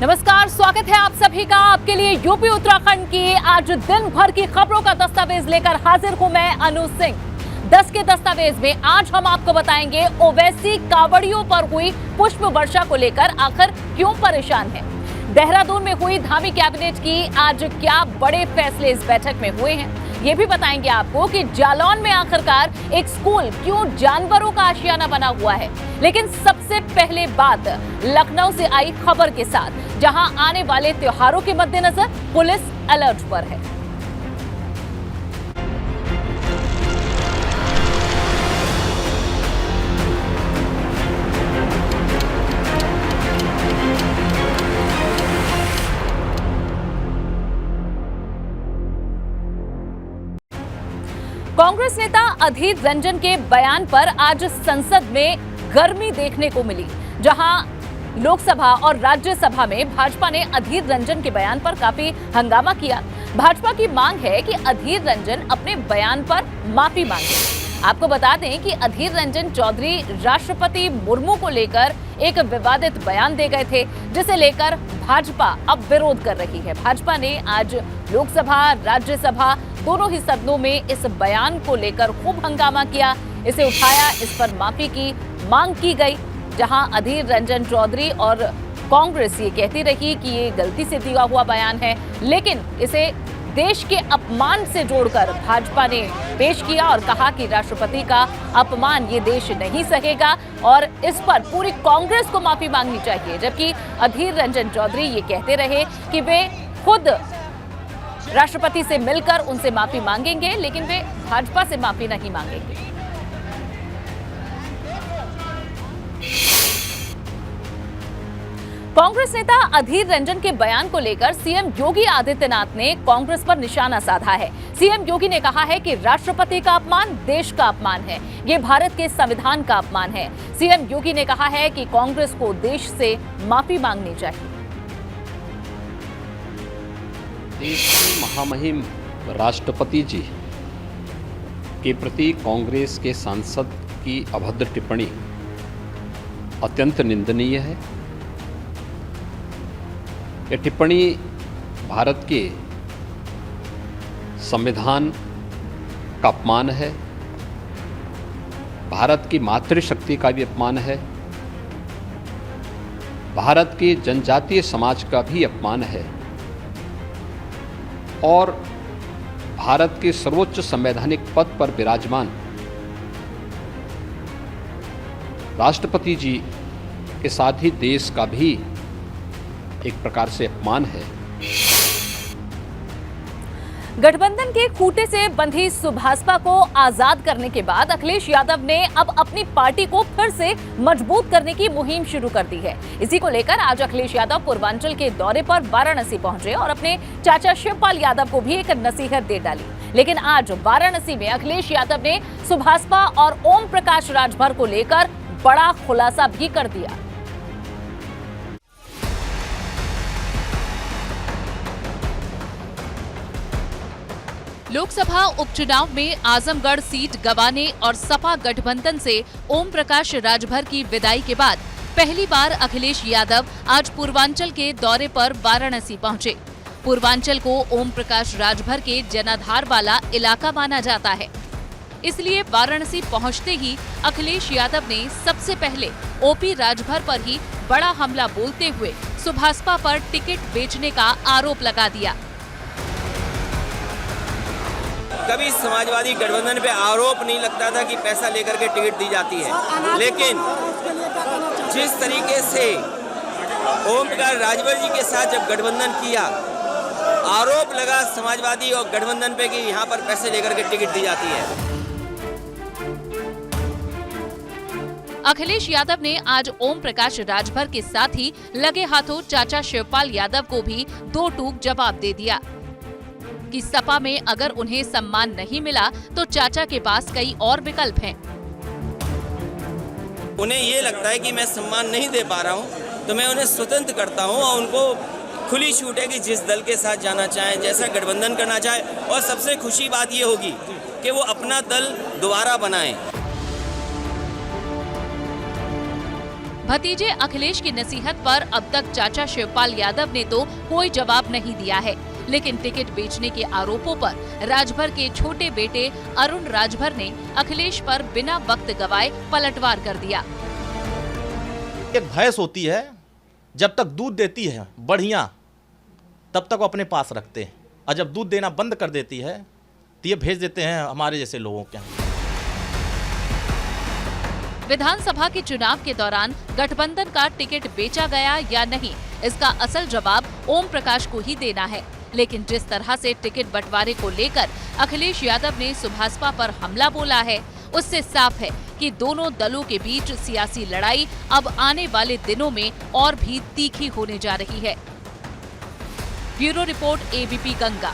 नमस्कार, स्वागत है आप सभी का। आपके लिए यूपी उत्तराखंड की आज दिन भर की खबरों का दस्तावेज लेकर हाजिर हूं मैं अनु सिंह। 10 के दस्तावेज में आज हम आपको बताएंगे ओवैसी कांवड़ियों पर हुई पुष्प वर्षा को लेकर आखिर क्यों परेशान है। देहरादून में हुई धामी कैबिनेट की आज क्या बड़े फैसले इस बैठक में हुए हैं, ये भी बताएंगे आपको कि जालौन में आखिरकार एक स्कूल क्यों जानवरों का आशियाना बना हुआ है। लेकिन सबसे पहले बात लखनऊ से आई खबर के साथ, जहां आने वाले त्योहारों के मद्देनजर पुलिस अलर्ट पर है। कांग्रेस नेता अधीर रंजन के बयान पर आज संसद में गर्मी देखने को मिली, जहां लोकसभा और राज्यसभा में भाजपा ने अधीर रंजन के बयान पर काफी हंगामा किया। भाजपा की मांग है कि अधीर रंजन अपने बयान पर माफी मांगे। आपको बता दें कि अधीर रंजन चौधरी राष्ट्रपति मुर्मू को लेकर एक विवादित बयान दे गए थे, जिसे लेकर भाजपा अब विरोध कर रही है। भाजपा ने आज लोकसभा राज्यसभा दोनों ही सदनों में इस बयान को लेकर खूब हंगामा किया, इसे उठाया, इस पर माफी की मांग की गई। जहां अधीर रंजन चौधरी और कांग्रेस ये कहती रही कि ये गलती से दिया हुआ बयान है, लेकिन इसे देश के अपमान से जोड़कर भाजपा ने पेश किया और कहा कि राष्ट्रपति का अपमान ये देश नहीं सहेगा और इस पर पूरी कांग्रेस को माफी मांगनी चाहिए। जबकि अधीर रंजन चौधरी ये कहते रहे कि वे खुद राष्ट्रपति से मिलकर उनसे माफी मांगेंगे, लेकिन वे भाजपा से माफी नहीं मांगेंगे। कांग्रेस नेता अधीर रंजन के बयान को लेकर सीएम योगी आदित्यनाथ ने कांग्रेस पर निशाना साधा है। सीएम योगी ने कहा है कि राष्ट्रपति का अपमान देश का अपमान है, ये भारत के संविधान का अपमान है। सीएम योगी ने कहा है कि कांग्रेस को देश से माफी मांगनी चाहिए। देश की महामहिम राष्ट्रपति जी के प्रति कांग्रेस के सांसद की अभद्र टिप्पणी अत्यंत निंदनीय है। यह टिप्पणी भारत के संविधान का अपमान है, भारत की मातृशक्ति का भी अपमान है, भारत के जनजातीय समाज का भी अपमान है और भारत के सर्वोच्च संवैधानिक पद पर विराजमान राष्ट्रपति जी के साथ ही देश का भी एक प्रकार से अपमान है। गठबंधन के खूंटे से बंधी सुभाषपा को आजाद करने के बाद अखिलेश यादव ने अब अपनी पार्टी को फिर से मजबूत करने की मुहिम शुरू कर दी है। इसी को लेकर आज अखिलेश यादव पूर्वांचल के दौरे पर वाराणसी पहुंचे और अपने चाचा शिवपाल यादव को भी एक नसीहत दे डाली। लेकिन आज वाराणसी में अखिलेश यादव ने सुभाषपा और ओम प्रकाश राजभर को लेकर बड़ा खुलासा भी कर दिया। लोकसभा उपचुनाव में आजमगढ़ सीट गंवाने और सपा गठबंधन से ओम प्रकाश राजभर की विदाई के बाद पहली बार अखिलेश यादव आज पूर्वांचल के दौरे पर वाराणसी पहुंचे। पूर्वांचल को ओम प्रकाश राजभर के जनाधार वाला इलाका माना जाता है, इसलिए वाराणसी पहुंचते ही अखिलेश यादव ने सबसे पहले ओपी राजभर पर ही बड़ा हमला बोलते हुए सुभाषपा पर टिकट बेचने का आरोप लगा दिया। कभी समाजवादी गठबंधन पे आरोप नहीं लगता था कि पैसा लेकर के टिकट दी जाती है, लेकिन जिस तरीके से ओम प्रकाश राजभर जी के साथ जब गठबंधन किया, आरोप लगा समाजवादी और गठबंधन पे कि यहाँ पर पैसे लेकर के टिकट दी जाती है। अखिलेश यादव ने आज ओम प्रकाश राजभर के साथ ही लगे हाथों चाचा शिवपाल यादव को भी दो टूक जवाब दे दिया कि सपा में अगर उन्हें सम्मान नहीं मिला तो चाचा के पास कई और विकल्प हैं। उन्हें ये लगता है कि मैं सम्मान नहीं दे पा रहा हूं, तो मैं उन्हें स्वतंत्र करता हूं और उनको खुली छूट है कि जिस दल के साथ जाना चाहें, जैसा गठबंधन करना चाहे। और सबसे खुशी बात ये होगी कि वो अपना दल दोबारा बनाएं। भतीजे अखिलेश की नसीहत पर अब तक चाचा शिवपाल यादव ने तो कोई जवाब नहीं दिया है, लेकिन टिकट बेचने के आरोपों पर राजभर के छोटे बेटे अरुण राजभर ने अखिलेश पर बिना वक्त गवाए पलटवार कर दिया। एक भैंस होती है, जब तक दूध देती है बढ़िया तब तक वो अपने पास रखते हैं, और जब दूध देना बंद कर देती है तो ये भेज देते हैं हमारे जैसे लोगों के यहाँ। विधानसभा के चुनाव के दौरान गठबंधन का टिकट बेचा गया या नहीं, इसका असल जवाब ओम प्रकाश को ही देना है। लेकिन जिस तरह से टिकट बंटवारे को लेकर अखिलेश यादव ने सुभाषपा पर हमला बोला है, उससे साफ है कि दोनों दलों के बीच सियासी लड़ाई अब आने वाले दिनों में और भी तीखी होने जा रही है। Bureau report ABP Ganga.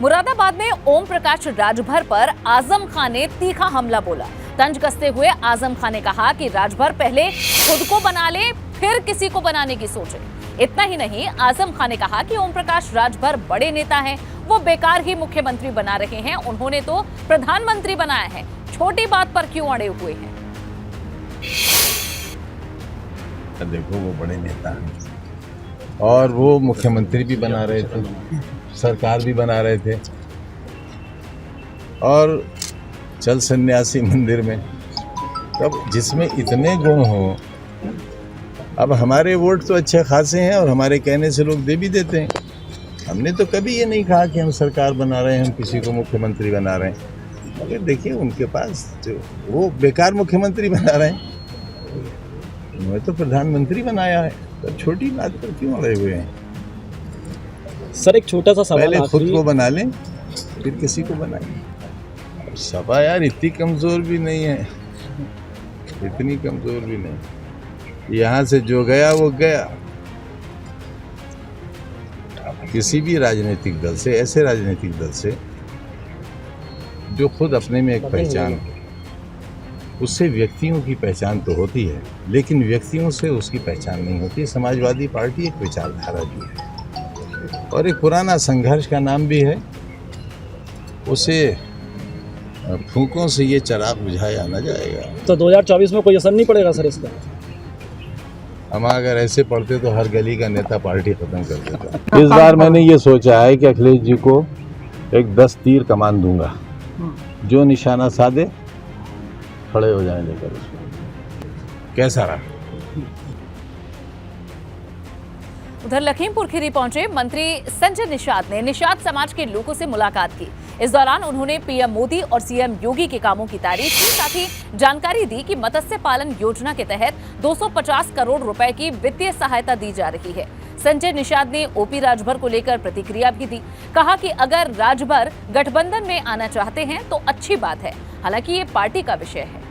Moradabad में ओम प्रकाश राजभर पर आजम खान ने तीखा हमला बोला। तंज कसते हुए आजम खान ने कहा कि राजभर पहले खुद को बना ले, फिर किसी को बनाने की सोचे। इतना ही नहीं, आजम खान ने कहा कि ओम प्रकाश राजभर बड़े नेता हैं, वो बेकार ही मुख्यमंत्री बना रहे हैं, उन्होंने तो प्रधानमंत्री बनाया है, छोटी बात पर क्यों अड़े हुए हैं। देखो वो बड़े नेता हैं और वो मुख्यमंत्री भी बना रहे थे, सरकार भी बना रहे थे, और चल सन्यासी मंदिर में, तब जिसमें इतने गुण हो। अब हमारे वोट तो अच्छे खासे हैं और हमारे कहने से लोग दे भी देते हैं। हमने तो कभी ये नहीं कहा कि हम सरकार बना रहे हैं, हम किसी को मुख्यमंत्री बना रहे हैं। मगर देखिए उनके पास जो वो बेकार मुख्यमंत्री बना रहे हैं, उन्होंने तो प्रधानमंत्री बनाया है, तो छोटी बात पर क्यों अड़े हुए हैं। सर एक छोटा सा सवाल, पहले खुद को बना लें फिर किसी को बनाएं। सभा यार इतनी कमजोर भी नहीं है, इतनी कमजोर भी नहीं। यहाँ से जो गया वो गया। किसी भी राजनीतिक दल से, ऐसे राजनीतिक दल से जो खुद अपने में एक पहचान हो, उससे व्यक्तियों की पहचान तो होती है, लेकिन व्यक्तियों से उसकी पहचान नहीं होती। समाजवादी पार्टी एक विचारधारा भी है और एक पुराना संघर्ष का नाम भी है। उसे फूंकों से ये चिराग बुझाया न जाएगा। तो 2024 में कोई असर नहीं पड़ेगा सर इसका? हम अगर ऐसे पढ़ते तो हर गली का नेता पार्टी खत्म कर देता। इस बार मैंने ये सोचा है कि अखिलेश जी को एक 10 तीर कमान दूंगा, जो निशाना साधे खड़े हो जाए लेकर उसको। कैसा रहा? उधर लखीमपुर खीरी पहुंचे मंत्री संजय निषाद ने निषाद समाज के लोगों से मुलाकात की। इस दौरान उन्होंने पीएम मोदी और सीएम योगी के कामों की तारीफ की, साथ ही जानकारी दी कि मत्स्य पालन योजना के तहत 250 करोड़ रुपए की वित्तीय सहायता दी जा रही है। संजय निषाद ने ओपी राजभर को लेकर प्रतिक्रिया भी दी। कहा कि अगर राजभर गठबंधन में आना चाहते हैं तो अच्छी बात है, हालांकि ये पार्टी का विषय है।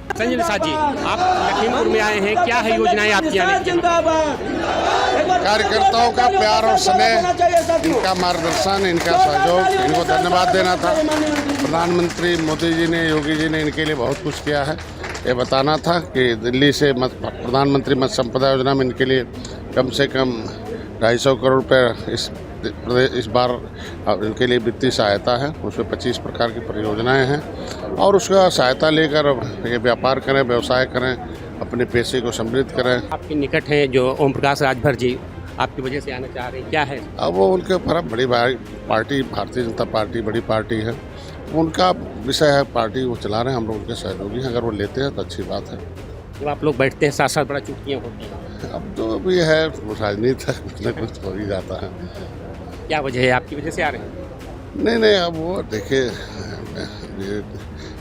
संजय निषाद जी, आप लखीमपुर में आए हैं, क्या है योजनाएं आपकी आने की? कार्यकर्ताओं का प्यार और स्नेह, इनका मार्गदर्शन, इनका सहयोग, इनको धन्यवाद देना था। प्रधानमंत्री मोदी जी ने, योगी जी ने इनके लिए बहुत कुछ किया है। ये बताना था कि दिल्ली से प्रधानमंत्री मत्स्य संपदा योजना में इनके लिए कम से कम 250 करोड़ रुपये इस बार इनके लिए वित्तीय सहायता है। उसमें 25 प्रकार की परियोजनाएं हैं और उसका सहायता लेकर ये व्यापार करें, व्यवसाय करें, अपने पैसे को समृद्ध करें। आपके निकट हैं जो ओम प्रकाश राजभर जी, आपकी वजह से आना चाह रहे हैं, क्या है? अब वो उनके ऊपर बड़ी पार्टी, भारतीय जनता पार्टी बड़ी पार्टी है, उनका विषय है, पार्टी वो चला रहे हैं, हम लोग उनके सहयोगी हैं। अगर वो लेते हैं तो अच्छी बात है। जब आप लोग बैठते हैं साथ साथ बड़ा चुटकियाँ होती हैं। अब तो अभी है राजनीति है, कुछ न कुछ हो ही जाता है। क्या वजह है, आपकी वजह से आ रहे हैं? नहीं, अब वो देखिए, ये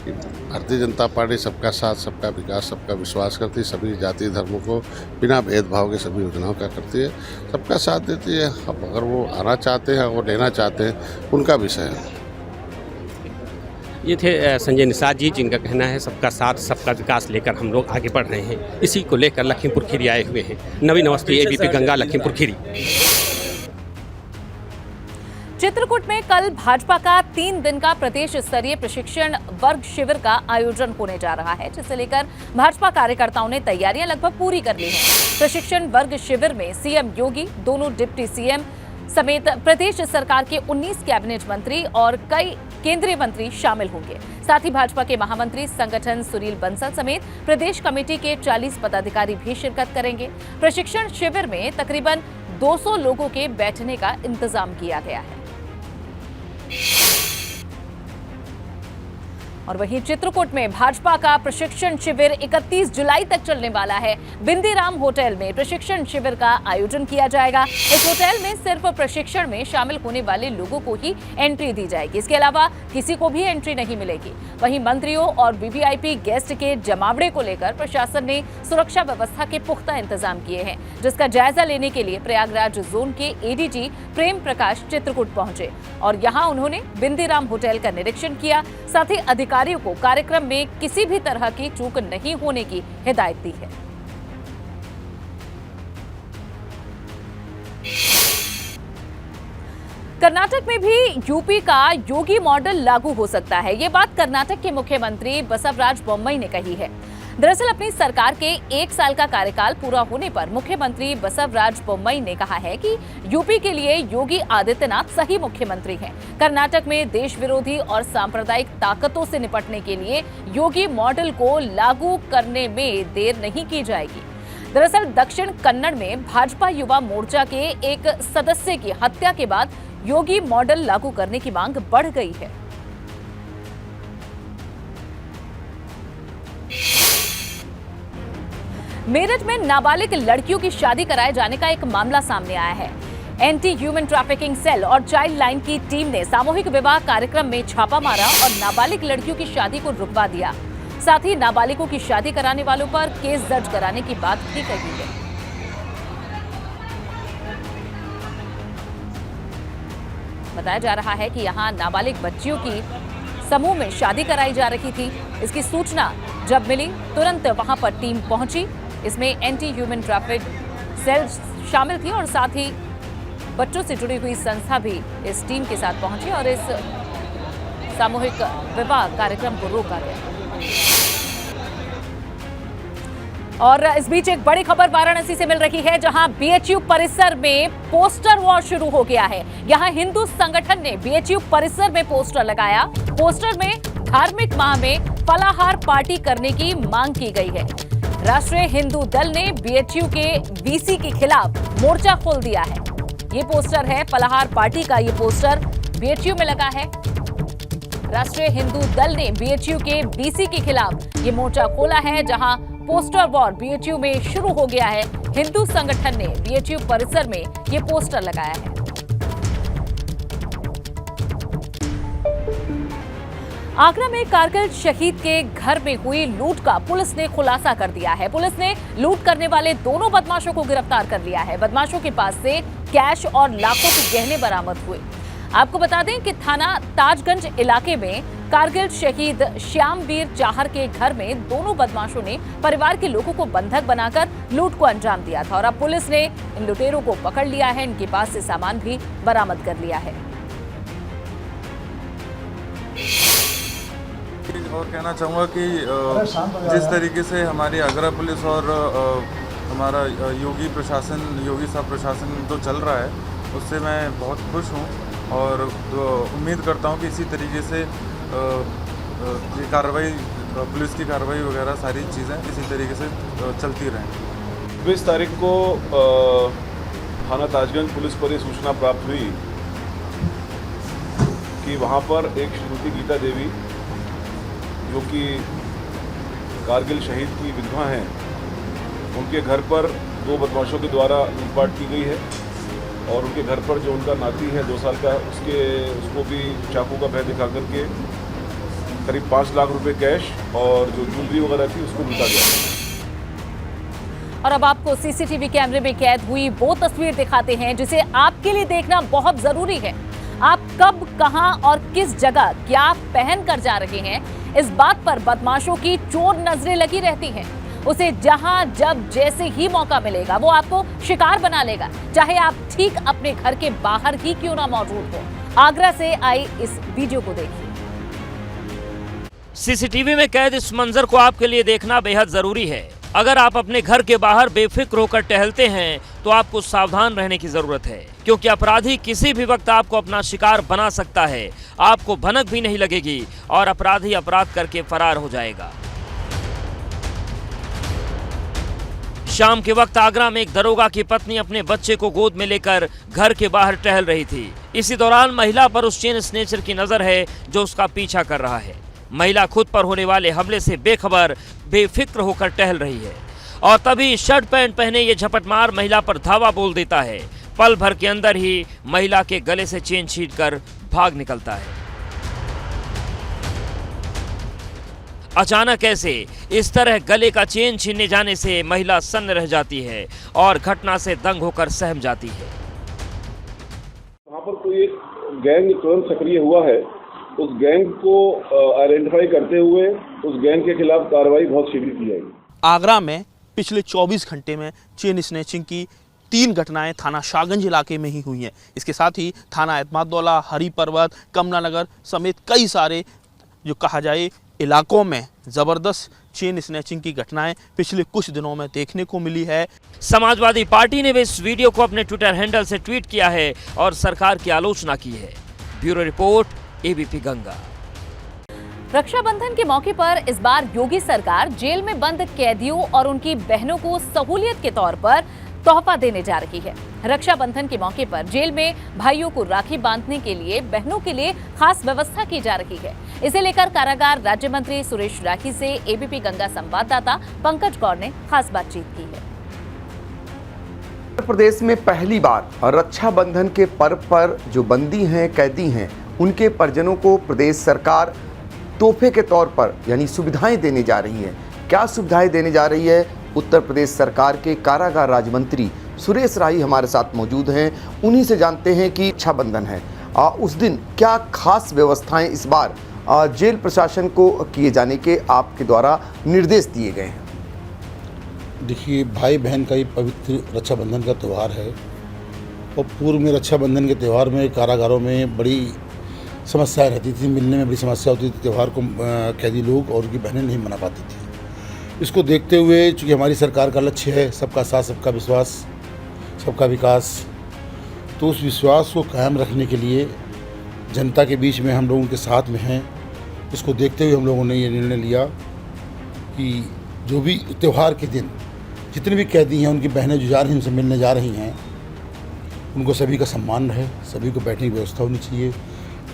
भारतीय जनता पार्टी सबका साथ, सबका विकास, सबका विश्वास करती है, सभी जाति धर्मों को बिना भेदभाव के सभी योजनाओं का करती है, सबका साथ देती है। अब अगर वो आना चाहते हैं और लेना चाहते हैं, उनका विषय है। ये थे संजय निषाद जी, जिनका कहना है सबका साथ सबका विकास लेकर हम लोग आगे बढ़ रहे हैं। इसी को लेकर लखीमपुर खीरी आए हुए हैं। नवीन अवस्थी, एबीपी गंगा, लखीमपुर खीरी। चित्रकूट में कल भाजपा का 3 दिन का प्रदेश स्तरीय प्रशिक्षण वर्ग शिविर का आयोजन होने जा रहा है, जिसे लेकर भाजपा कार्यकर्ताओं ने तैयारियां लगभग पूरी कर ली हैं। प्रशिक्षण वर्ग शिविर में सीएम योगी, दोनों डिप्टी सीएम समेत प्रदेश सरकार के 19 कैबिनेट मंत्री और कई केंद्रीय मंत्री शामिल होंगे। साथ ही भाजपा के महामंत्री संगठन सुनील बंसल समेत प्रदेश कमेटी के 40 पदाधिकारी भी शिरकत करेंगे। प्रशिक्षण शिविर में तकरीबन 200 लोगों के बैठने का इंतजाम किया गया है। और वहीं चित्रकूट में भाजपा का प्रशिक्षण शिविर 31 जुलाई तक चलने वाला है। बिंदीराम होटल में प्रशिक्षण शिविर का आयोजन किया जाएगा। इस होटल में सिर्फ प्रशिक्षण में शामिल होने वाले लोगों को ही एंट्री दी जाएगी। इसके अलावा किसी को भी एंट्री नहीं मिलेगी। वहीं मंत्रियों और वीवीआईपी गेस्ट के जमावड़े को लेकर प्रशासन ने सुरक्षा व्यवस्था के पुख्ता इंतजाम किए हैं, जिसका जायजा लेने के लिए प्रयागराज जोन के एडीजी प्रेम प्रकाश चित्रकूट पहुंचे और यहां उन्होंने बिंदीराम होटल का निरीक्षण किया। साथ ही अधिकारियों को कार्यक्रम में किसी भी तरह की चूक नहीं होने की हिदायत दी है। कर्नाटक में भी यूपी का योगी मॉडल लागू हो सकता है। ये बात कर्नाटक के मुख्यमंत्री बसवराज बोम्मई ने कही है। दरअसल अपनी सरकार के 1 साल का कार्यकाल पूरा होने पर मुख्यमंत्री बसवराज बोम्मई ने कहा है कि यूपी के लिए योगी आदित्यनाथ सही मुख्यमंत्री हैं। कर्नाटक में देश विरोधी और सांप्रदायिक ताकतों से निपटने के लिए योगी मॉडल को लागू करने में देर नहीं की जाएगी। दरअसल दक्षिण कन्नड़ में भाजपा युवा मोर्चा के एक सदस्य की हत्या के बाद योगी मॉडल लागू करने की मांग बढ़ गई है। मेरठ में नाबालिग लड़कियों की शादी कराए जाने का एक मामला सामने आया है। एंटी ह्यूमन ट्रैफिकिंग सेल और चाइल्ड लाइन की टीम ने सामूहिक विवाह कार्यक्रम में छापा मारा और नाबालिग लड़कियों की शादी को रुकवा दिया। साथ ही नाबालिगों की शादी कराने वालों पर केस दर्ज कराने की बात भी कही है। बताया जा रहा है कि यहां नाबालिग बच्चियों की समूह में शादी कराई जा रही थी। इसकी सूचना जब मिली तुरंत वहां पर टीम पहुंची। इसमें एंटी ह्यूमन ट्रैफिक सेल शामिल थी और साथ ही बच्चों से जुड़ी हुई संस्था भी इस टीम के साथ पहुंची और इस सामूहिक विवाह कार्यक्रम को रोका गया। और इस बीच एक बड़ी खबर वाराणसी से मिल रही है, जहां बीएचयू परिसर में पोस्टर वॉर शुरू हो गया है। यहां हिंदू संगठन ने बीएचयू परिसर में पोस्टर लगाया। पोस्टर में धार्मिक माह में फलाहार पार्टी करने की मांग की गई है। राष्ट्रीय हिंदू दल ने बीएचयू के वीसी के खिलाफ मोर्चा खोल दिया है। ये पोस्टर है फलाहार पार्टी का, ये पोस्टर बीएचयू में लगा है। राष्ट्रीय हिंदू दल ने बीएचयू के वीसी के खिलाफ ये मोर्चा खोला है, जहां पोस्टर वॉर बीएचयू में शुरू हो गया है। हिंदू संगठन ने बीएचयू परिसर में ये पोस्टर लगाया है। आगरा में कारगिल शहीद के घर में हुई लूट का पुलिस ने खुलासा कर दिया है। पुलिस ने लूट करने वाले दोनों बदमाशों को गिरफ्तार कर लिया है। बदमाशों के पास से कैश और लाखों के गहने बरामद हुए। आपको बता दें कि थाना ताजगंज इलाके में कारगिल शहीद श्यामवीर चाहर के घर में दोनों बदमाशों ने परिवार के लोगों को बंधक बनाकर लूट को अंजाम दिया था और अब पुलिस ने इन लुटेरों को पकड़ लिया है। इनके पास से सामान भी बरामद कर लिया है। और कहना चाहूँगा कि जिस तरीके से हमारी आगरा पुलिस और हमारा योगी साहब प्रशासन जो चल रहा है, उससे मैं बहुत खुश हूँ और उम्मीद करता हूँ कि इसी तरीके से ये कार्रवाई, पुलिस की कार्रवाई वगैरह सारी चीज़ें इसी तरीके से चलती रहें। 20 तारीख को थाना ताजगंज पुलिस पर ये सूचना प्राप्त हुई कि वहाँ पर एक श्रीमती गीता देवी, जो कि कारगिल शहीद की विधवा हैं, उनके घर पर 2 बदमाशों के द्वारा लूटपाट की गई है और उनके घर पर जो उनका नाती है 2 साल का, उसको भी चाकू का भय दिखा करके करीब 5 लाख रुपए कैश और जो ज्वेलरी वगैरह थी उसको लूटा गया। और अब आपको सीसीटीवी कैमरे में कैद हुई वो तस्वीर दिखाते हैं, जिसे आपके लिए देखना बहुत जरूरी है। आप कब, कहां और किस जगह क्या पहन कर जा रहे हैं, इस बात पर बदमाशों की चोर नजरें लगी रहती हैं। उसे जहां जब जैसे ही मौका मिलेगा वो आपको शिकार बना लेगा, चाहे आप ठीक अपने घर के बाहर ही क्यों ना मौजूद हो। आगरा से आई इस वीडियो को देखिए। सीसीटीवी में कैद इस मंजर को आपके लिए देखना बेहद जरूरी है। अगर आप अपने घर के बाहर बेफिक्र होकर टहलते हैं तो आपको सावधान रहने की जरूरत है, क्योंकि अपराधी किसी भी वक्त आपको अपना शिकार बना सकता है। आपको भनक भी नहीं लगेगी और अपराधी अपराध करके फरार हो जाएगा। शाम के वक्त आगरा में एक दरोगा की पत्नी अपने बच्चे को गोद में लेकर घर के बाहर टहल रही थी। इसी दौरान महिला पर उस चेन स्नेचर की नजर है जो उसका पीछा कर रहा है। महिला खुद पर होने वाले हमले से बेखबर बेफिक्र होकर टहल रही है और तभी शर्ट पैंट पहने ये झपटमार महिला पर धावा बोल देता है। पल भर के अंदर ही महिला के गले से चेन छीनकर भाग निकलता है। अचानक ऐसे इस तरह गले का चेन छीनने जाने से महिला सन्न रह जाती है और घटना से दंग होकर सहम जाती है। वहाँ पर कोई एक गैंग तुरंत सक्रिय हुआ है। उस गैंग को आइडेंटिफाई करते हुए उस गैंग के खिलाफ कार्रवाई बहुत शीघ्र की जाएगी। आगरा में पिछले 24 घंटे में चेन स्नैचिंग की 3 घटनाएं थाना शाहगंज इलाके में ही हुई हैं। इसके साथ ही थाना एतमादौला, हरी पर्वत, कमला नगर समेत कई सारे जो कहा जाए इलाकों में जबरदस्त चेन स्नैचिंग की घटनाएं पिछले कुछ दिनों में देखने को मिली है। समाजवादी पार्टी ने भी इस वीडियो को अपने ट्विटर हैंडल से ट्वीट किया है और सरकार की आलोचना की है। Bureau report, ABP Ganga. Rakshabandhan के मौके पर इस बार योगी सरकार जेल में बंद कैदियों और उनकी बहनों को सहूलियत के तौर पर तोहफा देने जा रही है। रक्षाबंधन के मौके पर जेल में भाइयों को राखी बांधने के लिए बहनों के लिए खास व्यवस्था की जा रही है। इसे लेकर कारागार राज्य मंत्री सुरेश राठी से एबीपी गंगा संवाददाता पंकज गौर ने खास बातचीत की है। उत्तर प्रदेश में पहली बार रक्षाबंधन के पर्व पर जो बंदी हैं, कैदी हैं, उनके परिजनों को प्रदेश सरकार तोहफे के तौर पर यानी सुविधाएं देने जा रही है। क्या सुविधाएं देने जा रही है? उत्तर प्रदेश सरकार के कारागार राज्य मंत्री सुरेश राही हमारे साथ मौजूद हैं। उन्हीं से जानते हैं कि रक्षाबंधन है, उस दिन क्या खास व्यवस्थाएं इस बार जेल प्रशासन को किए जाने के आपके द्वारा निर्देश दिए गए हैं। देखिए, भाई बहन का ये पवित्र रक्षाबंधन का त्यौहार है और पूर्व में रक्षाबंधन के त्यौहार में कारागारों में बड़ी समस्याएं रहती थी, मिलने में बड़ी समस्या होती थी। त्यौहार को कैदी लोग और उनकी बहनें नहीं मना पाती थी। इसको देखते हुए चूँकि हमारी सरकार का लक्ष्य है सबका साथ, सबका विश्वास, सबका विकास, तो उस विश्वास को कायम रखने के लिए जनता के बीच में हम लोग उनके साथ में हैं। इसको देखते हुए हम लोगों ने ये निर्णय लिया कि जो भी त्यौहार के दिन जितने भी कैदी हैं, उनकी बहनें जो जा रही हैं, उनसे मिलने जा रही हैं, उनको सभी का सम्मान रहे, सभी को बैठने की व्यवस्था होनी चाहिए,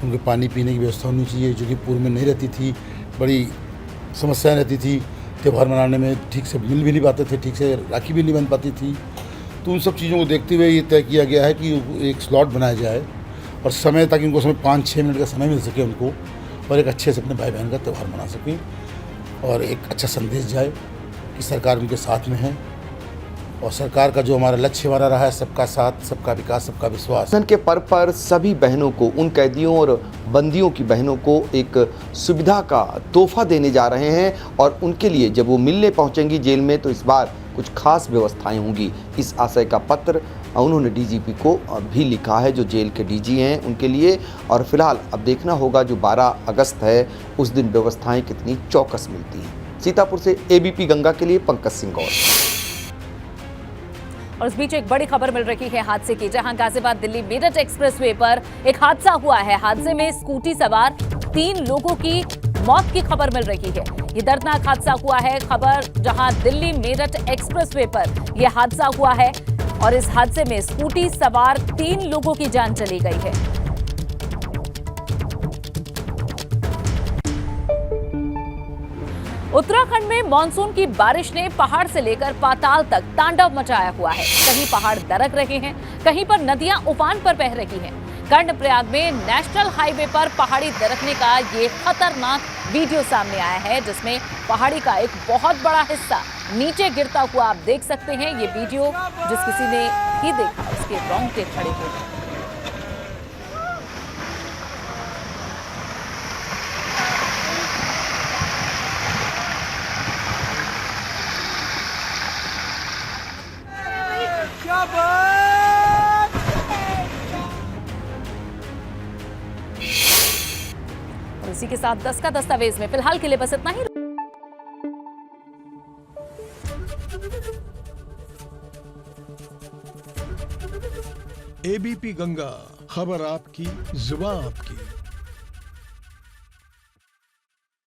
उनके पानी पीने की व्यवस्था होनी चाहिए, जो कि पूर्व में नहीं रहती थी। बड़ी समस्याएं रहती थी, त्यौहार मनाने में ठीक से मिल भी नहीं पाते थे, ठीक से राखी भी नहीं बन पाती थी। तो उन सब चीज़ों को देखते हुए ये तय किया गया है कि एक स्लॉट बनाया जाए और समय, ताकि उनको समय 5-6 मिनट का समय मिल सके उनको, और एक अच्छे से अपने भाई बहन का त्यौहार मना सकें और एक अच्छा संदेश जाए कि सरकार उनके साथ में है और सरकार का जो हमारा लक्ष्य हमारा रहा है सबका साथ, सबका विकास, सबका विश्वास। के पर्व पर सभी बहनों को, उन कैदियों और बंदियों की बहनों को एक सुविधा का तोहफा देने जा रहे हैं और उनके लिए जब वो मिलने पहुंचेंगी जेल में तो इस बार कुछ खास व्यवस्थाएं होंगी। इस आशय का पत्र उन्होंने डीजीपी को भी लिखा है, जो जेल के डीजी हैं उनके लिए। और फिलहाल अब देखना होगा जो 12 अगस्त है उस दिन व्यवस्थाएं कितनी चौकस मिलती हैं। सीतापुर से एबीपी गंगा के लिए पंकज सिंह गौर। और इस बीच एक बड़ी खबर मिल रही है हादसे की, जहां गाजियाबाद दिल्ली मेरठ एक्सप्रेसवे पर एक हादसा हुआ है। हादसे में स्कूटी सवार 3 लोगों की मौत की खबर मिल रही है। ये दर्दनाक हादसा हुआ है, खबर जहां दिल्ली मेरठ एक्सप्रेसवे पर यह हादसा हुआ है और इस हादसे में स्कूटी सवार 3 लोगों की जान चली गई है। उत्तराखंड में मानसून की बारिश ने पहाड़ से लेकर पाताल तक तांडव मचाया हुआ है। कहीं पहाड़ दरक रहे हैं, कहीं पर नदियां उफान पर बह रही हैं। कर्णप्रयाग में नेशनल हाईवे पर पहाड़ी दरकने का ये खतरनाक वीडियो सामने आया है, जिसमें पहाड़ी का एक बहुत बड़ा हिस्सा नीचे गिरता हुआ आप देख सकते हैं। ये वीडियो जिस किसी ने ही देखा उसके रोंगटे खड़े हो गए। इसी के साथ 10 का दस्तावेज में फिलहाल के लिए बस इतना ही। एबीपी गंगा, खबर आपकी, जुबान आपकी।